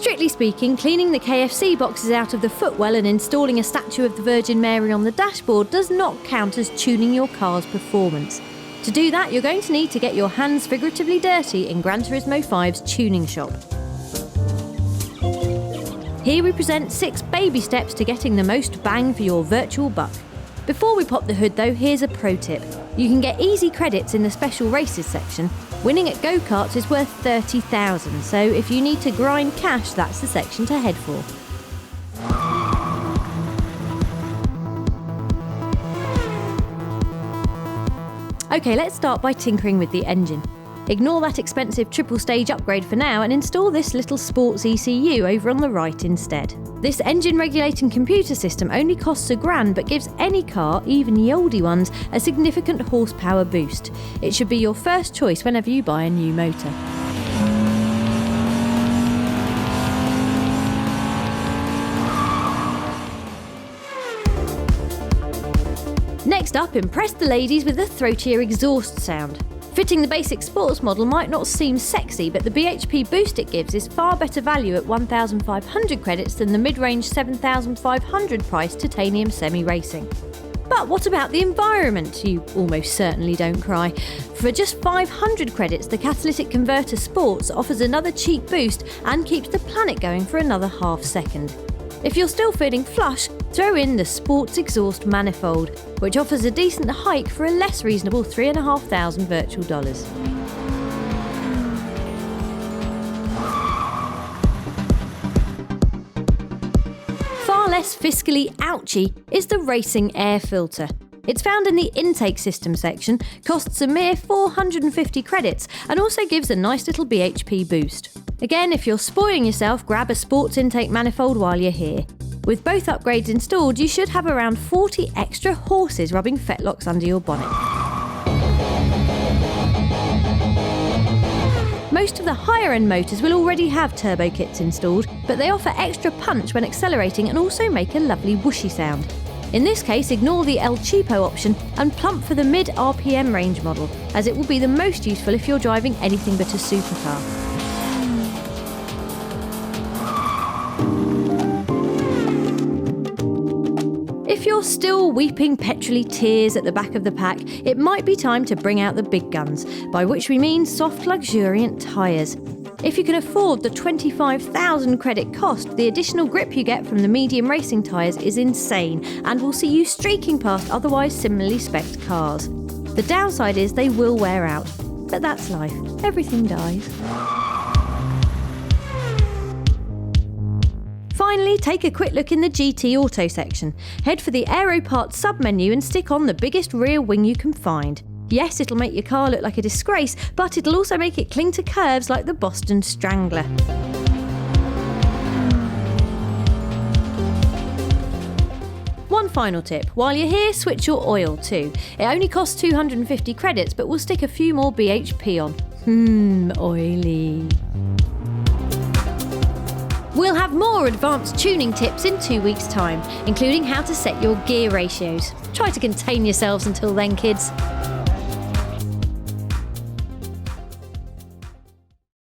Strictly speaking, cleaning the KFC boxes out of the footwell and installing a statue of the Virgin Mary on the dashboard does not count as tuning your car's performance. To do that, you're going to need to get your hands figuratively dirty in Gran Turismo 5's tuning shop. Here we present 6 baby steps to getting the most bang for your virtual buck. Before we pop the hood though, here's a pro tip. You can get easy credits in the special races section. Winning at go-karts is worth 30,000, so if you need to grind cash, that's the section to head for. Okay, let's start by tinkering with the engine. Ignore that expensive triple-stage upgrade for now and install this little sports ECU over on the right instead. This engine-regulating computer system only costs $1,000 but gives any car, even the oldie ones, a significant horsepower boost. It should be your first choice whenever you buy a new motor. Next up, impress the ladies with a throatier exhaust sound. Fitting the basic sports model might not seem sexy, but the BHP boost it gives is far better value at 1,500 credits than the mid-range 7,500 price titanium semi-racing. But what about the environment? You almost certainly don't cry. For just 500 credits, the Catalytic Converter Sports offers another cheap boost and keeps the planet going for another half second. If you're still feeling flush, throw in the Sports Exhaust Manifold, which offers a decent hike for a less reasonable $3,500 virtual dollars. Far less fiscally ouchy is the racing air filter. It's found in the intake system section, costs a mere 450 credits, and also gives a nice little BHP boost. Again, if you're spoiling yourself, grab a sports intake manifold while you're here. With both upgrades installed, you should have around 40 extra horses rubbing fetlocks under your bonnet. Most of the higher-end motors will already have turbo kits installed, but they offer extra punch when accelerating and also make a lovely whooshy sound. In this case, ignore the El Cheapo option and plump for the mid-RPM range model, as it will be the most useful if you're driving anything but a supercar. If you're still weeping petrol-y tears at the back of the pack, it might be time to bring out the big guns, by which we mean soft, luxuriant tyres. If you can afford the 25,000 credit cost, the additional grip you get from the medium racing tyres is insane and will see you streaking past otherwise similarly spec'd cars. The downside is they will wear out, but that's life. Everything dies. Finally, take a quick look in the GT Auto section. Head for the Aero Parts sub-menu and stick on the biggest rear wing you can find. Yes, it'll make your car look like a disgrace, but it'll also make it cling to curves like the Boston Strangler. One final tip, while you're here, switch your oil too. It only costs 250 credits, but we'll stick a few more BHP on. Oily. We'll have more advanced tuning tips in 2 weeks' time, including how to set your gear ratios. Try to contain yourselves until then, kids.